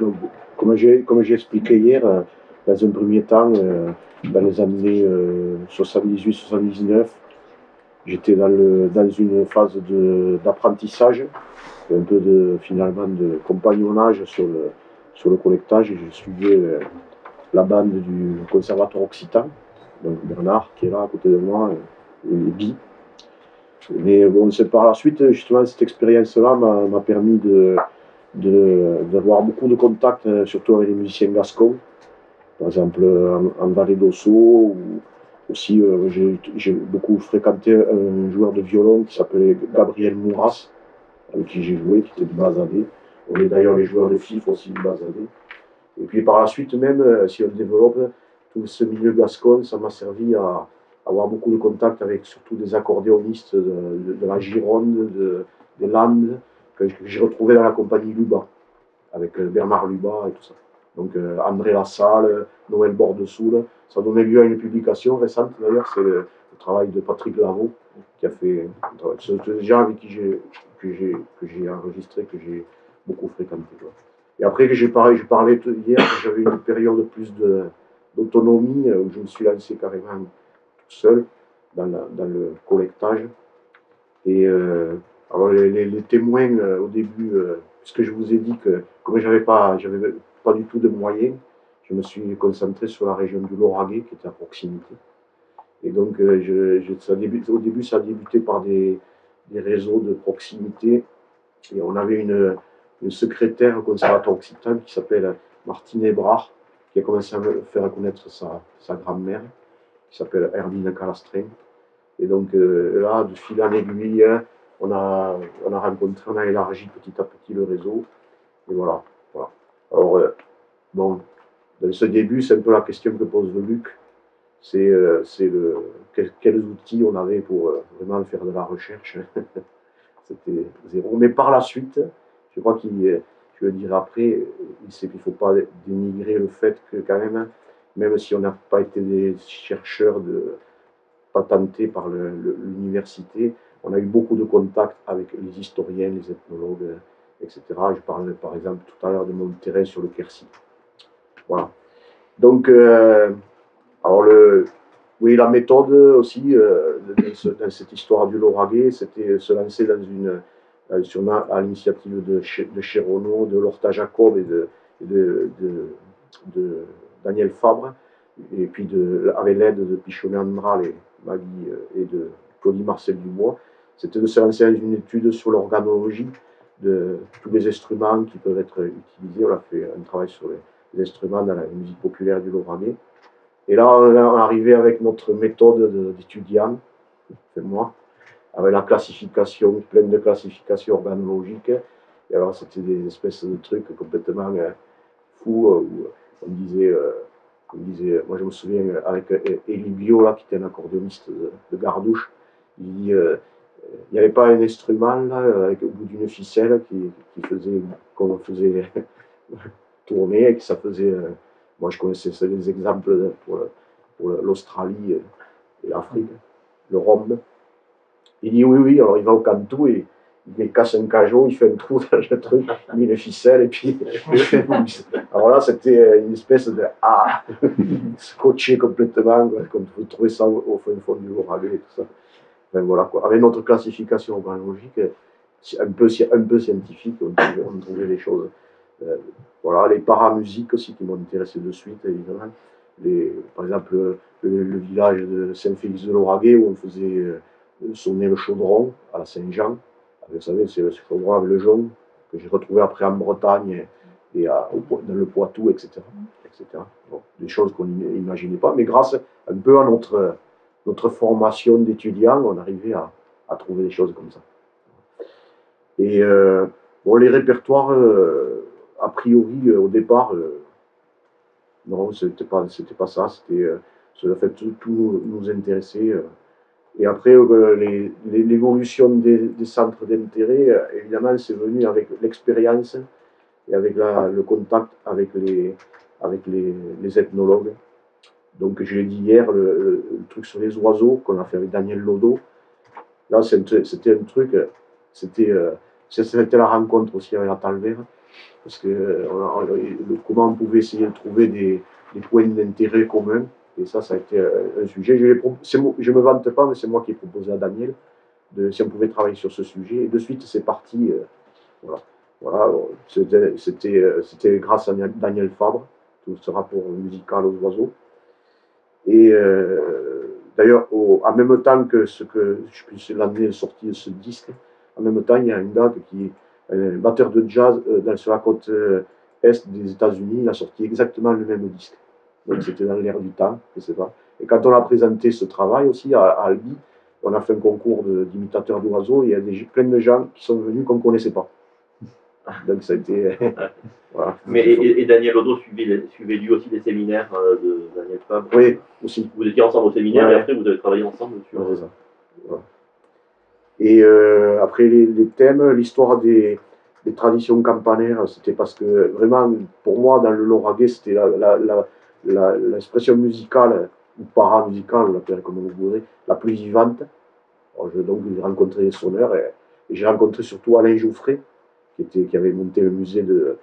Donc, comme j'ai expliqué hier, dans un premier temps, dans les années 78-79, j'étais dans une phase d'apprentissage, un peu finalement de compagnonnage sur le collectage. Et je suivais la bande du Conservatoire Occitan, donc Bernard qui est là à côté de moi, et Guy. Mais bon, c'est par la suite, justement, cette expérience-là m'a permis d'avoir beaucoup de contacts, surtout avec les musiciens gascons, par exemple en Vallée d'Ossau, ou aussi j'ai beaucoup fréquenté un joueur de violon qui s'appelait Gabriel Mouras, avec qui j'ai joué, qui était du Bazadé. On est d'ailleurs les joueurs de FIF aussi du Bazadé. Et puis par la suite même, si on développe tout ce milieu gascon, ça m'a servi à avoir beaucoup de contacts avec surtout des accordéonistes de la Gironde, des Landes, que j'ai retrouvé dans la compagnie Luba, avec Bernard Luba et tout ça. Donc André Lassalle, Noël Bordesoul, ça a donné lieu à une publication récente d'ailleurs, c'est le travail de Patrick Lavaux, qui a fait un travail. C'est des gens avec qui j'ai enregistré, que j'ai beaucoup fréquenté. Quoi. Et après que je parlais hier, j'avais une période plus d'autonomie, où je me suis lancé carrément tout seul dans le collectage. Et alors les témoins au début, puisque je vous ai dit que comme j'avais pas du tout de moyens, je me suis concentré sur la région du Lauragais qui était à proximité. Et donc au début ça a débuté par des réseaux de proximité. Et on avait une secrétaire au Conservatoire Occitan qui s'appelle Martine Ebrard, qui a commencé à me faire connaître sa grand-mère, qui s'appelle Hermine Calastrin. Et donc là, de fil en aiguille, on a rencontré, on a élargi petit à petit le réseau. Et voilà. Alors, bon, dans ce début, c'est un peu la question que pose le Luc. C'est quels outils on avait pour vraiment faire de la recherche. C'était zéro. Mais par la suite, je crois je le dirai après, il ne faut pas dénigrer le fait que quand même si on n'a pas été des chercheurs patentés par l'université, on a eu beaucoup de contacts avec les historiens, les ethnologues, etc. Je parlais par exemple tout à l'heure de mon terrain sur le Quercy. Voilà. Donc, alors oui, la méthode aussi, dans cette histoire du Lauragais, c'était se lancer à l'initiative de Chéronneau, de Lorta Jacob et de Daniel Fabre, et puis avec l'aide de Pichonnet Andral et Maggie et de Claudie Marcel Dubois, c'était de se lancer dans une étude sur l'organologie de tous les instruments qui peuvent être utilisés. On a fait un travail sur les instruments dans la musique populaire du Lauragais. Et là, on est arrivé avec notre méthode d'étudiant, c'est moi, avec la classification, pleine de classifications organologiques. Et alors, c'était des espèces de trucs complètement fous, où on disait, moi je me souviens avec Élie Bio, là, qui était un accordéoniste de Gardouche, il dit, il n'y avait pas un instrument là, au bout d'une ficelle qu'on faisait tourner et que ça faisait. Moi je connaissais des exemples pour l'Australie et l'Afrique, le rhombe. Il dit oui, alors il va au Cantou et il casse un cajot, il fait un trou dans le truc, il met une ficelle et puis il fait. Alors là, c'était une espèce de scotché complètement, quoi, comme vous trouvez ça au fond du Lauragais et tout ça. Enfin, voilà, quoi. Avec notre classification organologique, un peu scientifique, on trouvait des choses. Voilà, les paramusiques aussi qui m'ont intéressé de suite, évidemment. Par exemple, le village de Saint-Félix-de-Lauragais où on faisait sonner le chaudron à la Saint-Jean. Vous savez, c'est le chaudron avec le jaune que j'ai retrouvé après en Bretagne et dans le Poitou, etc. Bon, des choses qu'on n'imaginait pas, mais grâce un peu à notre formation d'étudiants, on arrivait à trouver des choses comme ça. Et bon, les répertoires, a priori, au départ, non, c'était pas ça, c'était le fait de tout nous intéresser. Et après, l'évolution des centres d'intérêt, évidemment, c'est venu avec l'expérience et avec le contact avec les ethnologues. Donc, je l'ai dit hier, le truc sur les oiseaux qu'on a fait avec Daniel Lodo. Là, c'était un truc, c'était la rencontre aussi avec la Talvère. parce que comment on pouvait essayer de trouver des points d'intérêt communs. Et ça a été un sujet. Je ne me vante pas, mais c'est moi qui ai proposé à Daniel si on pouvait travailler sur ce sujet. Et de suite, c'est parti. Voilà. Voilà. C'était grâce à Daniel Fabre, tout ce rapport musical aux oiseaux. Et d'ailleurs, en même temps que l'année de sortie de ce disque, en même temps, il y a un gars un batteur de jazz sur la côte est des États-Unis, il a sorti exactement le même disque. Donc c'était dans l'air du temps, je sais pas. Et quand on a présenté ce travail aussi à Albi, on a fait un concours d'imitateurs d'oiseaux, et il y a plein de gens qui sont venus qu'on ne connaissait pas. Donc ça a été... voilà. Mais et Daniel Odo suivait lui aussi des séminaires de Daniel Fabre? Oui, aussi. Vous étiez ensemble au séminaire, et après vous avez travaillé ensemble sur... c'est ça. Voilà. Et après les thèmes, l'histoire des traditions campanaires, c'était parce que vraiment, pour moi, dans le Lauragais, c'était l'expression musicale, ou paramusicale, on l'appelle comme vous voulez, la plus vivante. Donc j'ai rencontré les sonneurs, et j'ai rencontré surtout Alain Jouffret, qui avait monté le musée de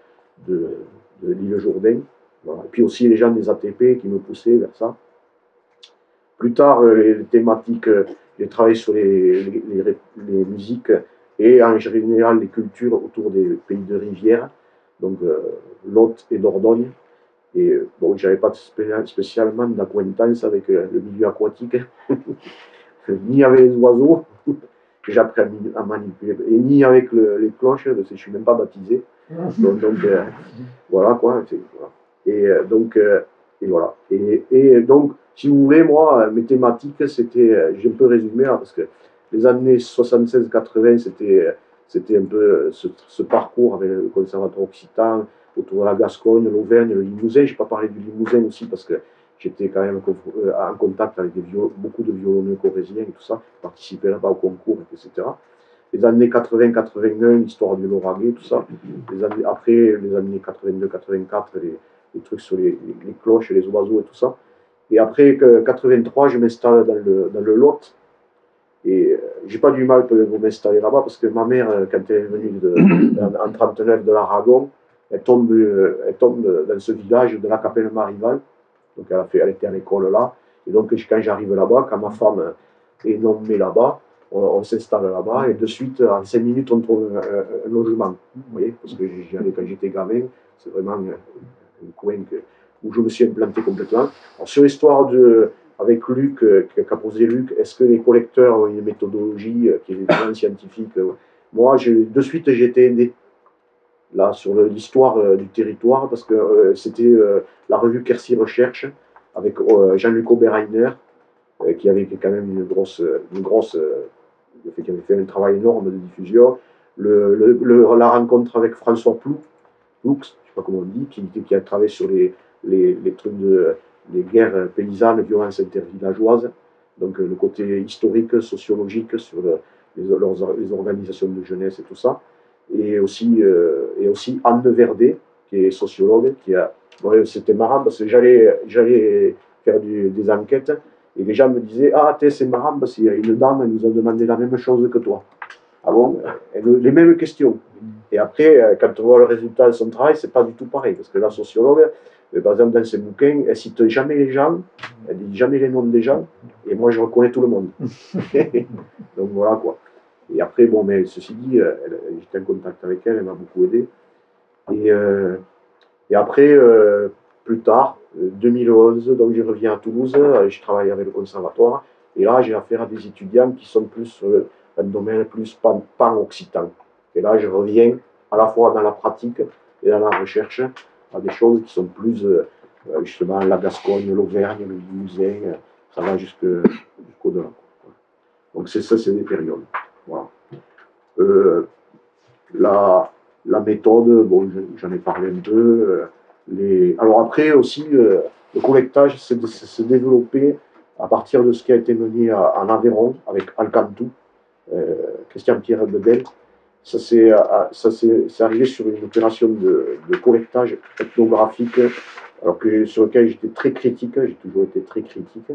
l'île Jourdain. Voilà. Et puis aussi les gens des ATP qui me poussaient vers ça. Plus tard, les thématiques, j'ai travaillé sur les musiques et en général les cultures autour des pays de rivière, donc Lot et Dordogne. Et bon, j'avais pas spécialement d'acquaintance avec le milieu aquatique, ni avec les oiseaux, que j'ai appris à manipuler, et ni avec les cloches, parce que je ne suis même pas baptisé. Donc voilà quoi. Et donc, et voilà. Et donc, si vous voulez, moi, mes thématiques, c'était, j'ai un peu résumé là, parce que les années 76-80, c'était un peu ce parcours avec le conservatoire occitan, autour de la Gascogne, l'Auvergne, le Limousin. Je n'ai pas parlé du Limousin aussi, parce que j'étais quand même en contact avec beaucoup de violonneux corréziens et tout ça, participais là-bas au concours, etc. Les années 80-81, l'histoire du Lauragais, tout ça. Après, les années 82-84, les trucs sur les cloches, les oiseaux et tout ça. Et après 83, je m'installe dans le Lot. Et j'ai pas du mal pour m'installer là-bas, parce que ma mère, quand elle est venue en 39 de l'Aragon, elle tombe dans ce village de la Capelle-Marival. Donc elle était à l'école là. Et donc quand j'arrive là-bas, quand ma femme est nommée là-bas, on s'installe là-bas, et de suite, en 5 minutes, on trouve un logement. Vous voyez, parce que j'y allais quand j'étais gamin, c'est vraiment un coin où je me suis implanté complètement. Alors, sur l'histoire avec Luc, qu'a posé Luc, est-ce que les collecteurs ont une méthodologie qui est vraiment scientifique? Moi, de suite, j'ai été aidé là sur l'histoire du territoire, parce que c'était la revue Quercy Recherche avec Jean-Luc Oberheiner, qui avait quand même qui avait fait un travail énorme de diffusion. La rencontre avec François Ploux, je ne sais pas comment on dit, qui a travaillé sur les trucs les guerres paysannes, violences intervillageoises, donc le côté historique, sociologique sur les organisations de jeunesse et tout ça. Et aussi Anne Verdet, qui est sociologue, c'était marrant parce que j'allais faire des enquêtes, et les gens me disaient: ah, c'est marrant parce qu'il y a une dame, elle nous a demandé la même chose que toi. Ah bon? Les mêmes questions. Et après, quand on voit le résultat de son travail, c'est pas du tout pareil, parce que la sociologue, par exemple, dans ses bouquins, elle cite jamais les gens, elle dit jamais les noms des gens, et moi je reconnais tout le monde. Donc voilà quoi. Et après, bon, mais ceci dit, j'étais en contact avec elle, elle m'a beaucoup aidé. Et après, plus tard, 2011, donc je reviens à Toulouse, je travaille avec le conservatoire, et là j'ai affaire à des étudiants qui sont plus sur un domaine plus pan-occitan. Et là je reviens à la fois dans la pratique et dans la recherche à des choses qui sont plus justement la Gascogne, l'Auvergne, le Limousin, ça va jusqu'au-delà. Donc c'est des périodes. Voilà. La méthode, bon, j'en ai parlé un peu. Alors après aussi, le collectage s'est développé à partir de ce qui a été mené en Aveyron avec Alcantou, Christian-Pierre Bedel. Ça c'est arrivé sur une opération de collectage ethnographique, sur lequel j'étais très critique, j'ai toujours été très critique,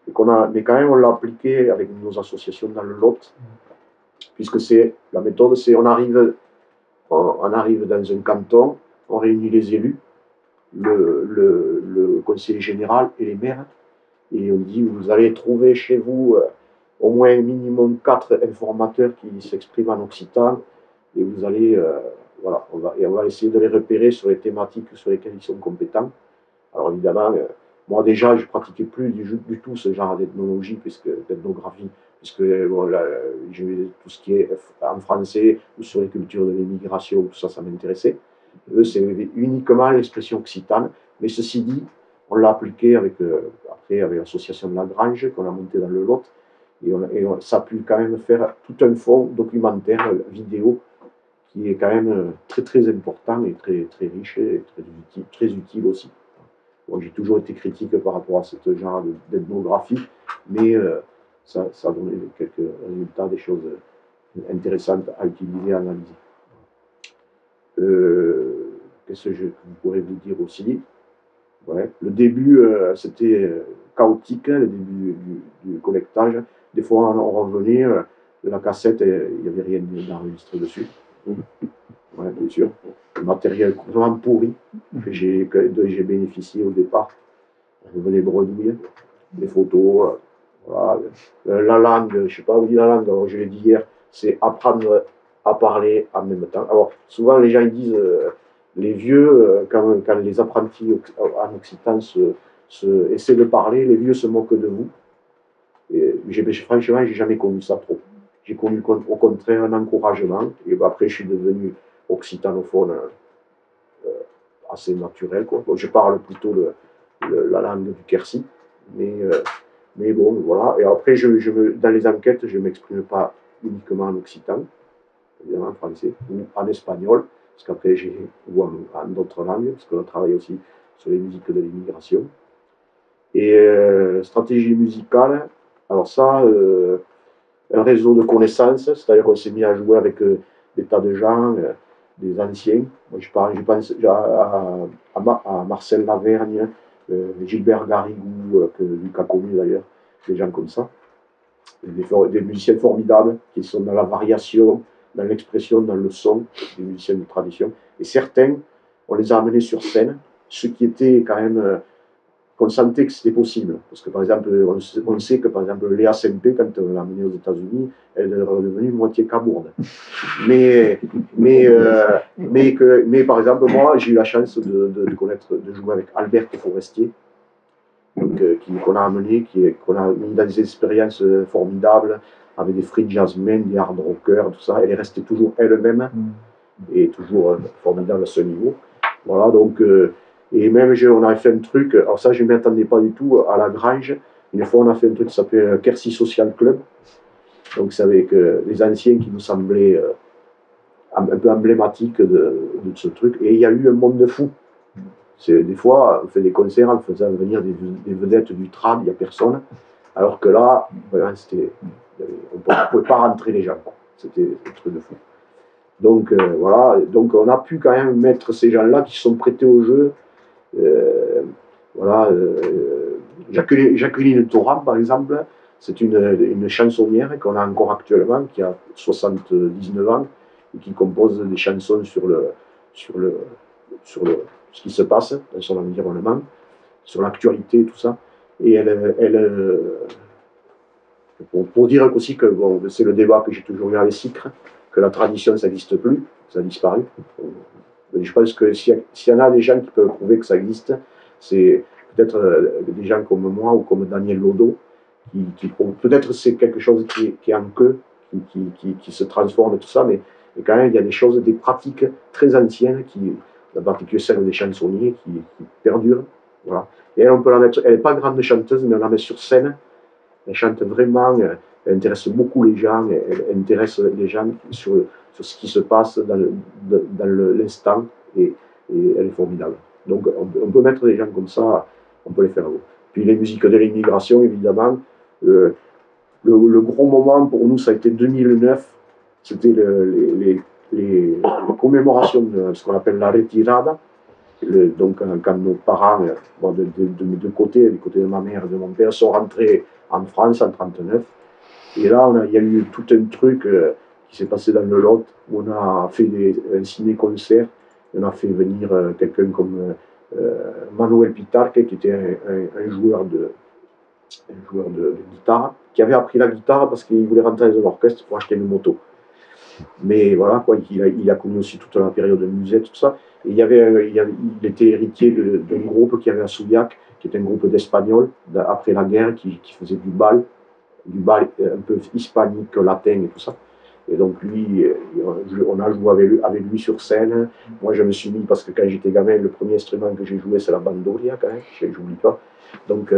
mais quand même on l'a appliqué avec nos associations dans le Lot, puisque la méthode, c'est on arrive on arrive dans un canton, on réunit les élus, le conseiller général et les maires, et on dit vous allez trouver chez vous au moins minimum 4 informateurs qui s'expriment en occitan, et vous allez, voilà, on va essayer de les repérer sur les thématiques sur lesquelles ils sont compétents. Alors évidemment, moi déjà, je ne pratiquais plus du tout ce genre d'ethnologie, d'ethnographie, puisque bon, j'ai tout ce qui est en français ou sur les cultures de l'immigration, tout ça, ça m'intéressait. Eux, c'est uniquement l'expression occitane, mais ceci dit, on l'a appliqué après avec l'association de la Grange, qu'on a monté dans le Lot, ça a pu quand même faire tout un fond documentaire, vidéo, qui est quand même très très important et très, très riche et très utile aussi. Bon, j'ai toujours été critique par rapport à ce genre d'ethnographie, mais ça a donné quelques résultats, des choses intéressantes à utiliser, à analyser. Qu'est-ce que je pourrais vous dire aussi? Ouais. Le début, c'était chaotique, le début du collectage. Des fois, on revenait, la cassette, il n'y avait rien d'enregistré dessus. Ouais, bien sûr. Le matériel vraiment pourri dont j'ai bénéficié au départ. On revenait bredouille, les photos, voilà. La langue, je ne sais pas vous dire la langue, alors je l'ai dit hier, c'est apprendre à parler en même temps. Alors, souvent, les gens ils disent, les vieux, quand les apprentis en occitan essaient de parler, les vieux se moquent de vous. Et franchement, j'ai jamais connu ça trop. J'ai connu au contraire un encouragement. Et après, je suis devenu occitanophone assez naturel, quoi. Bon, je parle plutôt la langue du Quercy, mais bon, voilà. Et après, dans les enquêtes, je ne m'exprime pas uniquement en occitan, évidemment en français, ou en espagnol, parce qu'après, ou en d'autres langues, parce qu'on a travaillé aussi sur les musiques de l'immigration. Et stratégie musicale, alors ça, un réseau de connaissances, c'est-à-dire qu'on s'est mis à jouer avec des tas de gens, des anciens. Moi, je pense à Marcel Lavergne, Gilbert Garrigou, que Lucas a connu d'ailleurs, des gens comme ça. Des musiciens formidables qui sont dans la variation, dans l'expression, dans le son, des musiciens de tradition. Et certains, on les a amenés sur scène, ce qui était quand même qu'on sentait que c'était possible. Parce que, par exemple, on sait que, par exemple, Léa Sempé, quand on l'a amenée aux États-Unis, elle est redevenue moitié cabourde. Mais, par exemple, moi, j'ai eu la chance de jouer avec Albert Forestier, qu'on a amené, qu'on a mis dans des expériences formidables, avec des free jazzmen, des hard rockers, tout ça. Elle est restée toujours elle-même, et toujours formidable à ce niveau. Voilà, donc... et même, on avait fait un truc, alors ça, je ne m'y attendais pas du tout, à la Grange. Une fois, on a fait un truc qui s'appelait Quercy Social Club. Donc, c'est avec les anciens qui nous semblaient un peu emblématiques de ce truc. Et il y a eu un monde de fous. Des fois, on fait des concerts en faisant venir des vedettes du trad, il n'y a personne. Alors que là, on ne pouvait pas rentrer les gens. C'était un truc de fou. Donc, voilà. Donc, on a pu quand même mettre ces gens-là qui se sont prêtés au jeu. Voilà, Jacqueline Thoram, par exemple, c'est une chansonnière qu'on a encore actuellement, qui a 79 ans, et qui compose des chansons sur ce qui se passe dans son environnement, sur l'actualité et tout ça. Et pour dire aussi que bon, c'est le débat que j'ai toujours eu à l'ESICRE, que la tradition, ça n'existe plus, ça a disparu. Je pense que s'il y en a des gens qui peuvent prouver que ça existe, c'est peut-être des gens comme moi ou comme Daniel Lodo, qui peut-être c'est quelque chose qui est en queue, qui se transforme et tout ça, mais quand même il y a des choses, des pratiques très anciennes, en particulier celle des chansonniers, qui perdurent. Voilà. Et elle, on peut la mettre, elle n'est pas grande chanteuse, mais on la met sur scène. Elle chante vraiment, elle intéresse beaucoup les gens, elle intéresse les gens sur ce qui se passe dans l'instant, et elle est formidable. Donc on peut mettre des gens comme ça, on peut les faire. Puis les musiques de l'immigration, évidemment. Le gros moment pour nous, ça a été 2009, c'était les commémorations de ce qu'on appelle la retirada. Donc quand nos parents, bon, de mes deux côtés, du côté de ma mère et de mon père, sont rentrés en France en 1939. Et là, il y a eu tout un truc, qui s'est passé dans le Lot, où on a fait un ciné-concert. On a fait venir quelqu'un comme Manuel Pitarque, qui était un joueur de guitare, qui avait appris la guitare parce qu'il voulait rentrer dans un orchestre pour acheter une moto. Mais voilà, quoi, il a connu aussi toute la période de musée, tout ça. Et il était héritier d'un groupe qui avait à Souillac, qui était un groupe d'Espagnols, après la guerre, qui faisait du bal un peu hispanique, latin et tout ça. Et donc lui, on a joué avec lui sur scène. Moi, je me suis mis, parce que quand j'étais gamin, le premier instrument que j'ai joué, c'est la bandolia, quand même, j'oublie pas. Donc,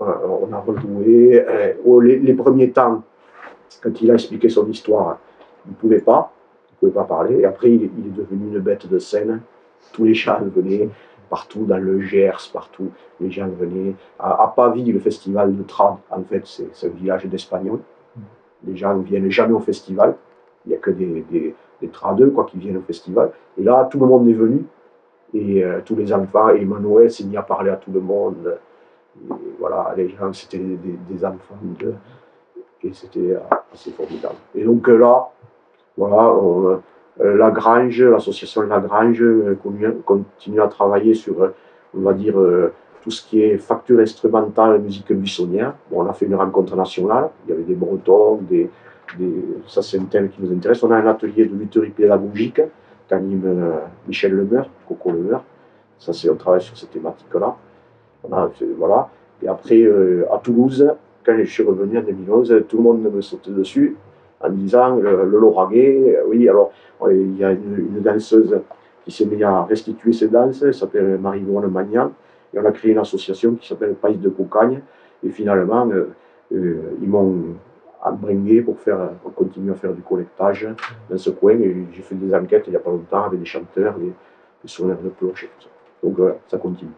on a rejoué. Les premiers temps, quand il a expliqué son histoire, il ne pouvait pas parler. Et après, il est devenu une bête de scène. Tous les gens venaient, partout dans le Gers, partout. Les gens venaient. À Pavie, le festival de trad, en fait, c'est un village d'Espagnols. Les gens ne viennent jamais au festival. Il n'y a que des tradeux quoi, qui viennent au festival. Et là, tout le monde est venu. Et tous les enfants, et Emmanuel s'est mis à parler à tout le monde. Et voilà, les gens, c'était des enfants et c'était assez formidable. Et donc là, voilà, Lagrange, l'association Lagrange continue à travailler sur, on va dire, tout ce qui est facture instrumentale, musique buissonnière. Bon, on a fait une rencontre nationale, il y avait des Bretons, ça c'est un thème qui nous intéresse. On a un atelier de lutherie pédagogique qu'anime Michel Lemeur, Coco Lemeur. Ça, on travaille sur ces thématiques-là. Voilà. Et après, à Toulouse, quand je suis revenu en 2011, tout le monde me sautait dessus en me disant le Lauragais, oui, alors il y a une danseuse qui s'est mise à restituer ses danses, elle s'appelle Marie-Yvonne Magnan, et on a créé une association qui s'appelle Pays de Cocagne, et finalement, ils m'ont embringué pour continuer à faire du collectage dans ce coin, et j'ai fait des enquêtes il n'y a pas longtemps avec des chanteurs, des sonneurs de cloche et tout ça. Donc ça continue.